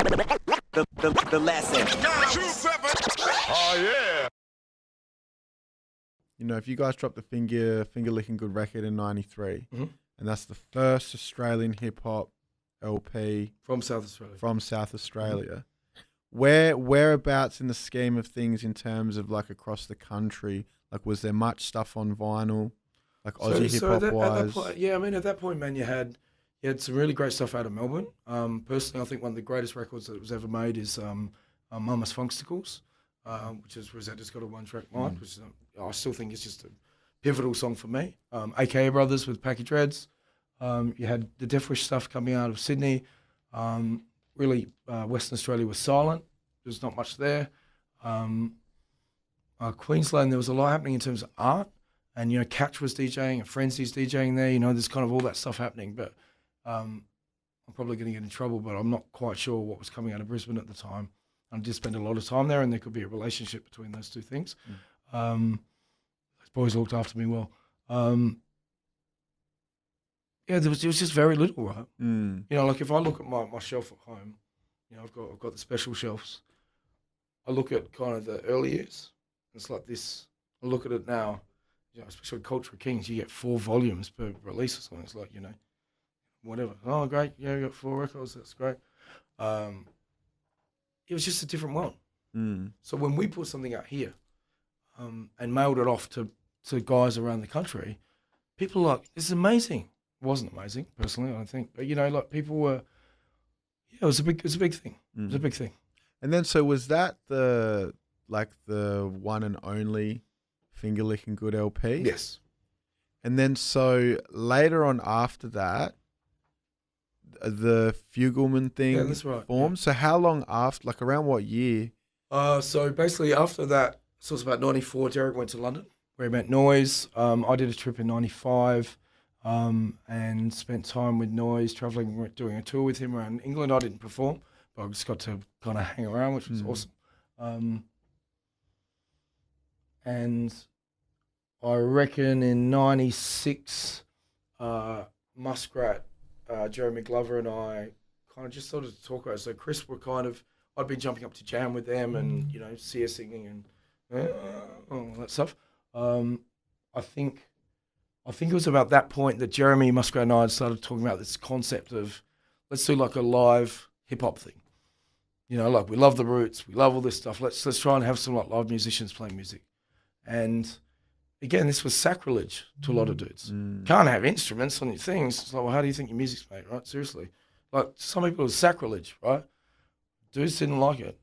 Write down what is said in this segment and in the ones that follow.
the lesson. Oh yeah. You know, if you guys dropped the finger licking good record in '93, and that's the first Australian hip hop LP from South Australia. Whereabouts in the scheme of things in terms of like across the country, like was there much stuff on vinyl, like Aussie hip hop wise? Yeah, I mean at that point, man, you had some really great stuff out of Melbourne. Personally, I think one of the greatest records that was ever made is Mama's Funksticles, which is Rosetta's Got a One Track Mind, which is, I still think is just a pivotal song for me. AKA Brothers with Packy Dreads. You had the Death Wish stuff coming out of Sydney. Really, Western Australia was silent. There's not much there. Queensland, there was a lot happening in terms of art. And, you know, Catch was DJing and Frenzy's DJing there. You know, there's kind of all that stuff happening. But I'm probably going to get in trouble, but I'm not quite sure what was coming out of Brisbane at the time. I did spend a lot of time there, and there could be a relationship between those two things. Those boys looked after me well. Yeah, there was just very little, right? You know, like if I look at my shelf at home, you know, I've got the special shelves. I look at kind of the early years. It's like this. I look at it now, you know, especially Culture of Kings, you get 4 volumes per release or something. It's like, you know, whatever. Oh, great. Yeah, you got 4 records. That's great. It was just a different world. So when we put something out here and mailed it off to guys around the country, people were like, this is amazing. It wasn't amazing, personally, I don't think. But, you know, like people were, yeah, it was a big thing. It was a big thing. And then, so was that the one and only Finger Licking Good LP? Yes. And then, so later on after that, the Fuglemen thing that's right, formed. So how long after, like around what year? So basically after that, so it's about 94, Derek went to London, where he met Noise. I did a trip in 95. And spent time with Noise, traveling, doing a tour with him around England. I didn't perform, but I just got to kind of hang around, which was awesome. And I reckon in 96, Muskrat, Jeremy Glover and I kind of just started to talk about it. So Chris were kind of, I'd been jumping up to jam with them and, you know, see her singing and all that stuff. I think it was about that point that Jeremy, Muskrat and I had started talking about this concept of let's do like a live hip hop thing. You know, like we love the roots, we love all this stuff. Let's try and have some like live musicians playing music. And again, this was sacrilege to a lot of dudes. Can't have instruments on your things. It's like, well, how do you think your music's made, right? Seriously. Like some people, it was sacrilege, right? Dudes didn't like it.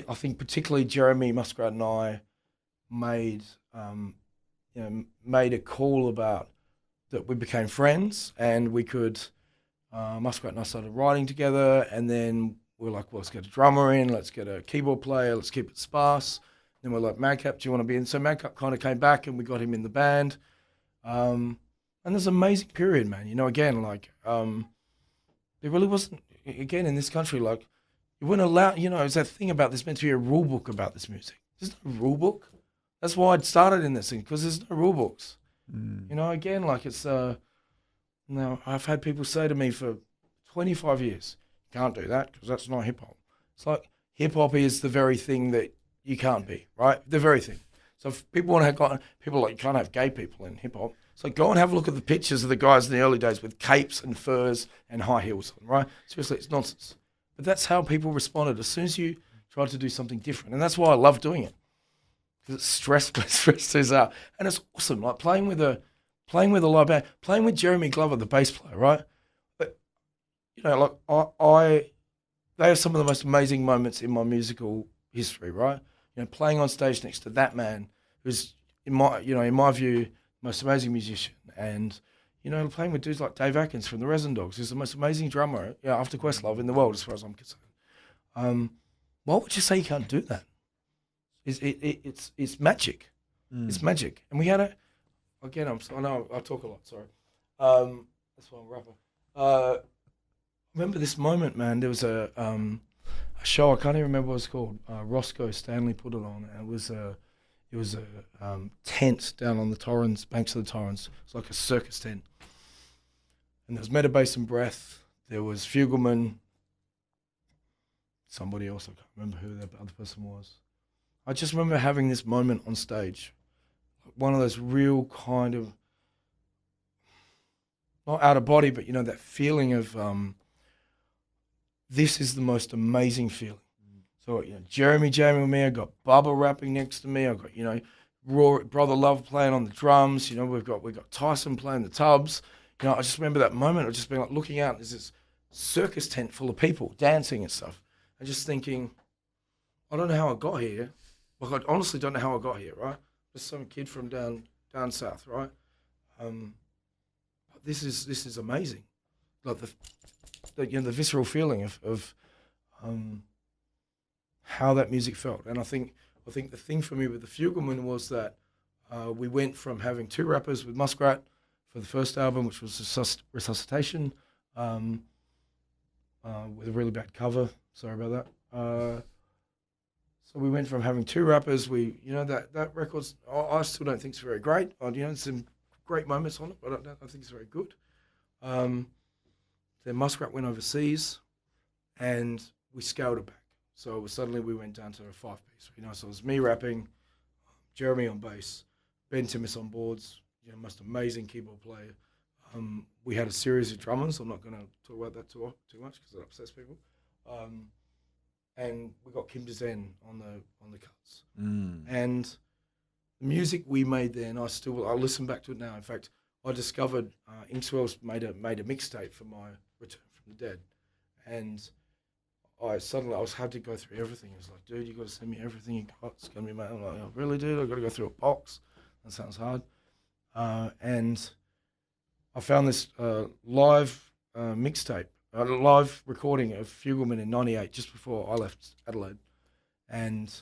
I think particularly Jeremy, Muskrat and I made a call about that we became friends and we could, Muskrat and I started writing together, and then we were like, well, let's get a drummer in, let's get a keyboard player, let's keep it sparse. Then we're like, Madcap, do you want to be in? So Madcap kind of came back and we got him in the band. And there's an amazing period, man. You know, again, like, there really wasn't, again, in this country, like, you wouldn't allow, you know, there's that thing about there's meant to be a rule book about this music. There's no rule book. That's why I'd started in this thing, because there's no rule books. You know, again, like it's, now I've had people say to me for 25 years, you can't do that because that's not hip hop. It's like hip hop is the very thing that you can't be, right? The very thing. So if people want to have, people like, you can't have gay people in hip hop. So go and have a look at the pictures of the guys in the early days with capes and furs and high heels on, right? Seriously, it's nonsense. But that's how people responded as soon as you tried to do something different. And that's why I love doing it. Because it stresses out. And it's awesome. Like playing with a live band, playing with Jeremy Glover, the bass player, right? But, you know, like they are some of the most amazing moments in my musical history, right? You know, playing on stage next to that man who's in my view, the most amazing musician. And, you know, playing with dudes like Dave Atkins from the Resin Dogs, who's the most amazing drummer, you know, after Questlove in the world, as far as I'm concerned. Why would you say you can't do that? It's magic. It's magic. And we had I know I talk a lot, sorry. That's why I'm a rapper. Remember this moment, man, there was a show, I can't even remember what it's called. Roscoe Stanley put it on, and it was a tent down on the Torrens, banks of the Torrens. It's like a circus tent. And there was Metabase and Breath. There was Fuglemen. Somebody else, I can't remember who the other person was. I just remember having this moment on stage. One of those real kind of, not out of body, but you know, that feeling of, this is the most amazing feeling. So, you know, Jeremy jamming with me, I got Bubba rapping next to me, I got, you know, Brother Love playing on the drums, you know, we've got Tyson playing the tubs. You know, I just remember that moment of just being like looking out, there's this circus tent full of people dancing and stuff, and just thinking, I don't know how I got here. Like, I honestly don't know how I got here, right? Just some kid from down south, right? This is amazing. Like the visceral feeling of how that music felt. And I think the thing for me with the Fuglemen was that we went from having 2 rappers with Muskrat for the first album, which was Resuscitation, with a really bad cover. Sorry about that. So we went from having 2 rappers. That record's, I still don't think it's very great. There's some great moments on it, but I don't think it's very good. Then Muskrat went overseas, and we scaled it back. So suddenly we went down to a 5-piece. So it was me rapping, Jeremy on bass, Ben Timmis on boards, most amazing keyboard player. We had a series of drummers. I'm not going to talk about that too much because it upsets people. And we got Kim Dezen on the cuts. And the music we made then, I listen back to it now. In fact, I discovered Inkswell's made a mixtape for my Return from the Dead, and I had to go through everything. It was like, dude, you got to send me everything you got. It's gonna be made. I'm like, oh, really, dude? I got to go through a box. That sounds hard. And I found this live mixtape. A live recording of Fuglemen in '98, just before I left Adelaide, and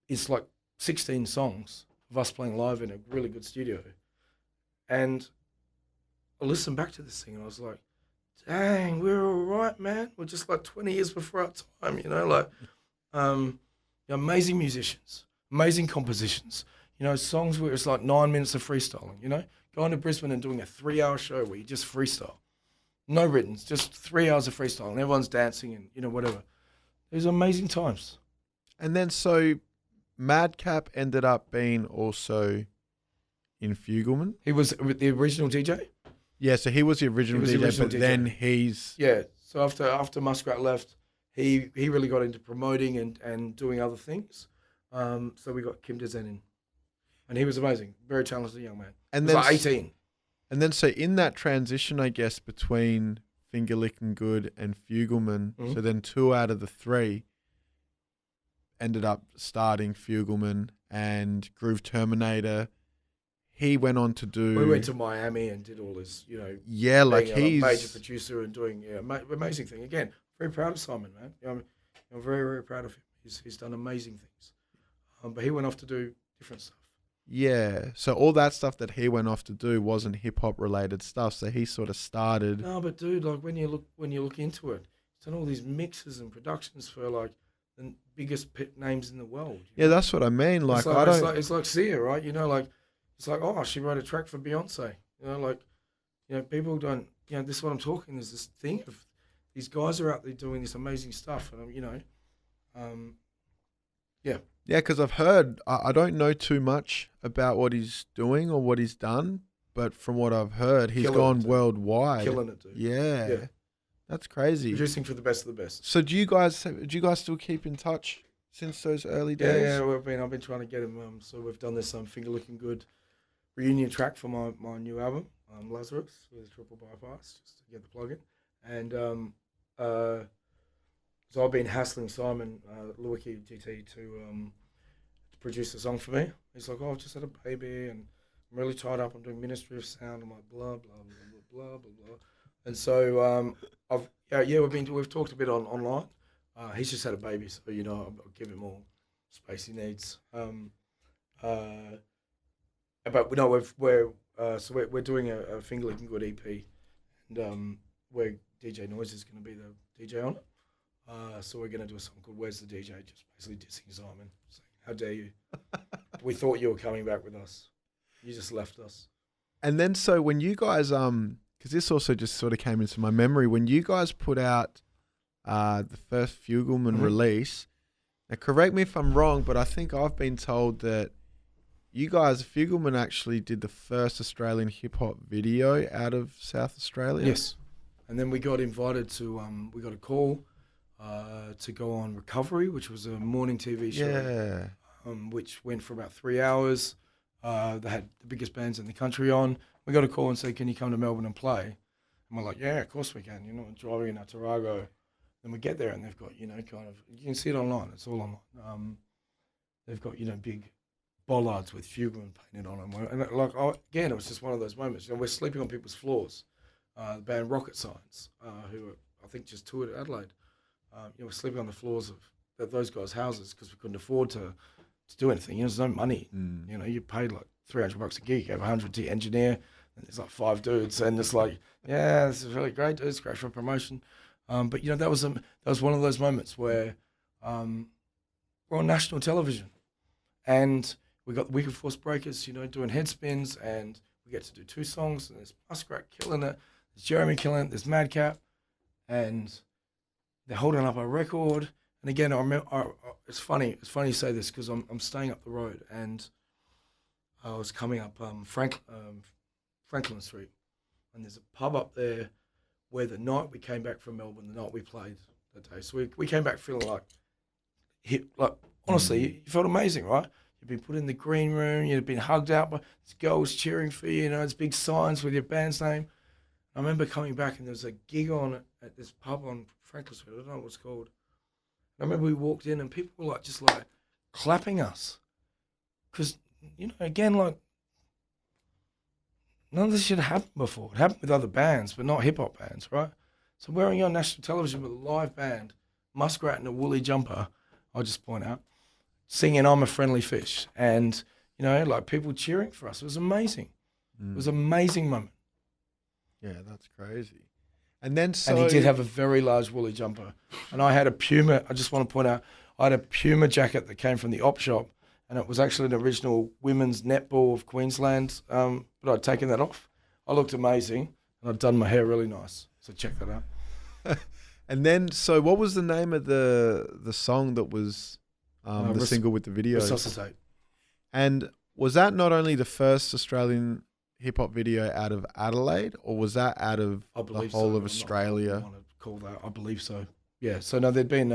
it's like 16 songs of us playing live in a really good studio. And I listened back to this thing and I was like, dang, we're all right, man. We're just like 20 years before our time, amazing musicians, amazing compositions, songs where it's like 9 minutes of freestyling, going to Brisbane and doing a 3-hour show where you just freestyle. No written, just 3 hours of freestyle, and everyone's dancing and whatever. It was amazing times. And then so Madcap ended up being also in Fuglemen. He was the original DJ. Yeah, so he was the original DJ, but then he's So after Muskrat left, he really got into promoting and doing other things. So we got Kim Dezen in, and he was amazing, very talented young man. And he was like 18. And then so in that transition, I guess, between Finger Licking Good and Fuglemen, so then 2 out of the 3 ended up starting Fuglemen, and Groove Terminator, he went on to do... We went to Miami and did all this, Yeah, like being he's... a major producer and doing amazing thing. Again, very proud of Simon, man. I'm very, very proud of him. He's done amazing things. But he went off to do different stuff. Yeah, so all that stuff that he went off to do wasn't hip-hop related stuff, so he sort of started... No, but dude, like when you look into it, he's done all these mixes and productions for like the biggest names in the world. Yeah, that's what I mean. Like, it's like Sia, right? It's like, oh, she wrote a track for Beyonce. People don't. This is what I'm talking. There's this thing of these guys are out there doing this amazing stuff, and yeah. Yeah, because I've heard, I don't know too much about what he's doing or what he's done, but from what I've heard, he's gone worldwide. Killing it, dude. Yeah. That's crazy. Producing for the best of the best. So do you guys still keep in touch since those early days? Yeah, I've been trying to get him. So we've done this Finger Licking Good reunion track for my new album, Lazarus, with Triple Bypass, just to get the plug in. And so I've been hassling Simon Lewicki GT to produce a song for me. He's like, oh, I've just had a baby and I'm really tied up. I'm doing Ministry of Sound. I'm like, blah, blah, blah, blah, blah, blah, blah. And so we've talked a bit online. He's just had a baby, so I'll give him all space he needs. But no, we're doing a Finger Licking Good EP, and where DJ Noise is going to be the DJ on it. So we're going to do a song called "Where's the DJ?" Just basically dissing Simon, saying, "How dare you? We thought you were coming back with us. You just left us." And then so when you guys because this also just sort of came into my memory when you guys put out the first Fuglemen release. Now correct me if I'm wrong, but I think I've been told that you guys, Fuglemen, actually did the first Australian hip hop video out of South Australia. Yes, and then we got invited to. We got a call to go on Recovery, which was a morning TV show. Yeah. Which went for about 3 hours. They had the biggest bands in the country on. We got a call and said, "Can you come to Melbourne and play?" And we're like, "Yeah, of course we can." You know, driving in our Tarago. Then we get there and they've got, you know, kind of, you can see it online. It's all online. They've got, you know, big bollards with Fuglemen painted on them. And like, again, it was just one of those moments. You know, we're sleeping on people's floors. The band Rocket Science, who I think just toured Adelaide. You know, we're sleeping on the floors of those guys' houses because we couldn't afford to do anything. You know, there's no money. You know, you paid like $300 a gig, you have 100 to engineer, and there's like 5 dudes, and it's like, yeah, this is really great, dude. It's great for promotion. But you know, that was one of those moments where we're on national television, and we got the Week of Force Breakers, you know, doing head spins, and we get to do 2 songs, and there's Muskrat killing it, there's Jeremy killing it, there's Madcap, and they're holding up our record. And again, I remember, it's funny you say this because I'm staying up the road, and I was coming up Franklin Street, and there's a pub up there where the night we came back from Melbourne, the night we played that day. So we came back feeling like honestly, you felt amazing, right? You'd been put in the green room, you'd been hugged out by this girl was cheering for you, you know, there's big signs with your band's name. I remember coming back and there was a gig on at this pub on Franklin Street, I don't know what it's called. I remember we walked in and people were just clapping us. Because, you know, again, like, none of this shit happened before. It happened with other bands, but not hip-hop bands, right? So we're on national television with a live band, Muskrat in a woolly jumper, I'll just point out, singing I'm a Friendly Fish. And, you know, like people cheering for us. It was amazing. It was an amazing moment. Yeah, that's crazy. And then And he did have a very large woolly jumper. And I had a Puma, I just want to point out, I had a Puma jacket that came from the op shop, and it was actually an original women's netball of Queensland, but I'd taken that off. I looked amazing, and I'd done my hair really nice. So check that out. And then, so what was the name of the song that was the single with the video? Resuscitate. And was that not only the first Australian hip-hop video out of Adelaide, or was that out of the whole of Australia? I want to call that. I believe so. Yeah. So no, there'd been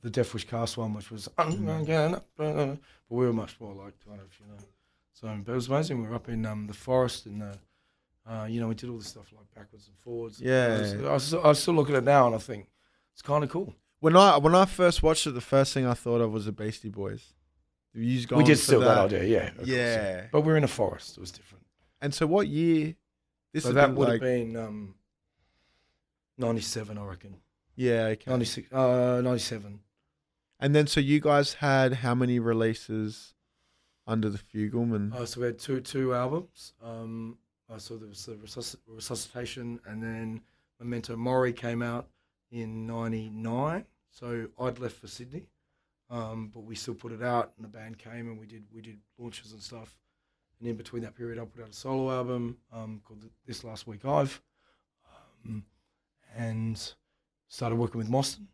the Death Wish Cast one, which was, but we were much more like kind of, you know. So, but it was amazing. We were up in the forest, and you know, we did all this stuff like backwards and forwards. Yeah. I still look at it now and I think it's kind of cool. When I first watched it, the first thing I thought of was the Beastie Boys. We did steal that idea, yeah. Yeah. Course. But we're in a forest. It was different. And so what year? So that would have been 97, I reckon. Yeah, okay. 97. And then so you guys had how many releases under the Fuglemen? So we had two albums. So there was the Resuscitation, and then Memento Mori came out in 99. So I'd left for Sydney. But we still put it out, and the band came, and we did launches and stuff. And in between that period, I put out a solo album called This Last Week I've, and started working with Mostyn.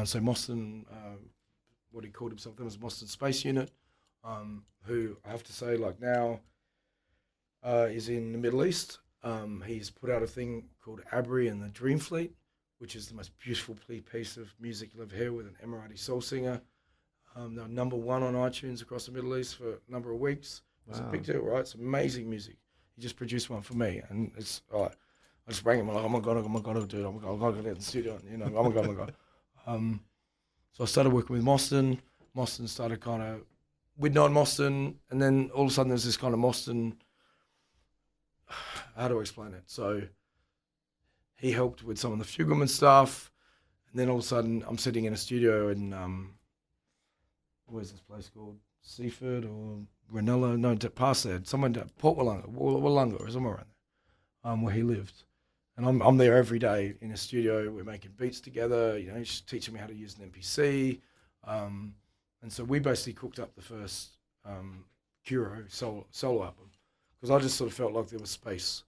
So Mostyn, what he called himself then was Mostyn Space Unit, who I have to say, like now, is in the Middle East. He's put out a thing called Abri and the Dream Fleet, which is the most beautiful piece of music you'll ever hear with an Emirati soul singer. They were number 1 on iTunes across the Middle East for a number of weeks. It's a big deal, right? It's amazing music. He just produced one for me, and it's all right. I just rang him, I'm like, oh my god, dude, I'm gonna get in the studio, you know, oh my god. So I started working with Mostyn. Mostyn started kind of with non-Mostyn, and then all of a sudden there's this kind of Mostyn. How do I explain it? So he helped with some of the Fuglemen stuff, and then all of a sudden I'm sitting in a studio in where's this place called? Seaford or Ranella? No, past there. Someone Port Wollonga or somewhere around there, where he lived. And I'm there every day in a studio. We're making beats together. You know, he's teaching me how to use an MPC. And so we basically cooked up the first Quro solo album, because I just sort of felt like there was space,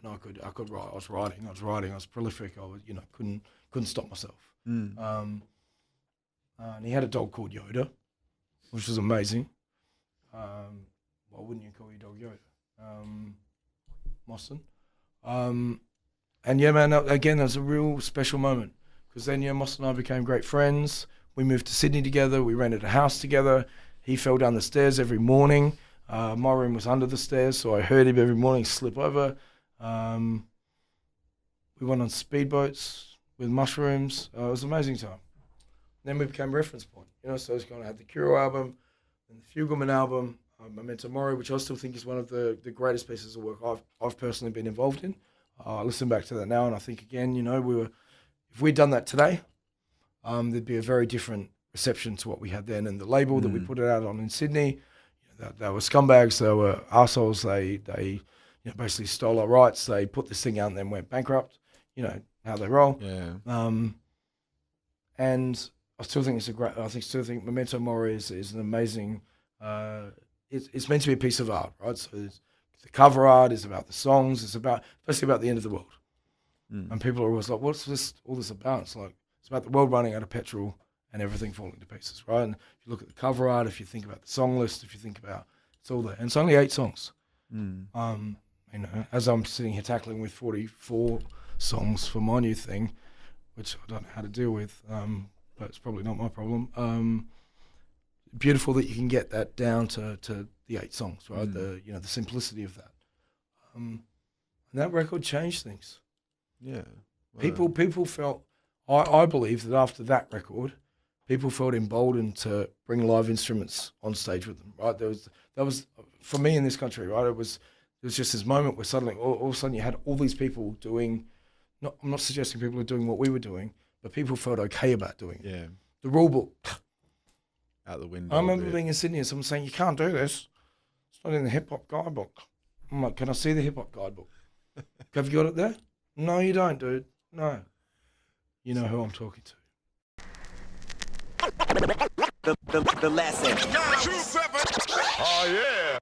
and I could write. I was writing. I was prolific. I was, couldn't stop myself. And he had a dog called Yoda, which was amazing. Why wouldn't you call your dog Yoda? Mostyn. And yeah, man, again, that was a real special moment, because then, Mostyn and I became great friends. We moved to Sydney together. We rented a house together. He fell down the stairs every morning. My room was under the stairs, so I heard him every morning slip over. We went on speedboats with mushrooms. It was an amazing time. Then we became reference point. So I was going to have the Quro album and the Fuglemen album, Memento Mori, which I still think is one of the greatest pieces of work I've personally been involved in. I listen back to that now, and I think again, if we'd done that today, there'd be a very different reception to what we had then. And the label that we put it out on in Sydney, they were scumbags, they were arseholes. They basically stole our rights. They put this thing out and then went bankrupt. How they roll. Yeah. And I still think it's Memento Mori is an amazing. It's meant to be a piece of art, right? So the cover art is about the songs. It's basically about the end of the world. And people are always like, "What's all this about?" It's like it's about the world running out of petrol and everything falling to pieces, right? And if you look at the cover art, if you think about the song list, if you think about it's all there, and it's only 8 songs. As I'm sitting here tackling with 44 songs for my new thing, which I don't know how to deal with, but it's probably not my problem. Beautiful that you can get that down to the 8 songs, right? The simplicity of that. And that record changed things. Yeah. Wow. People felt, I believe that after that record, people felt emboldened to bring live instruments on stage with them, right? That was for me in this country, right? It was just this moment where suddenly, all of a sudden, you had all these people doing. I'm not suggesting people are doing what we were doing, but people felt okay about doing it. Yeah. The rule book out the window. I remember being in Sydney and someone saying, "You can't do this. It's not in the hip hop guidebook." I'm like, "Can I see the hip hop guidebook? Have you got it there?" "No, you don't, dude. No." You know who I'm talking to. The lesson. 27. Oh yeah.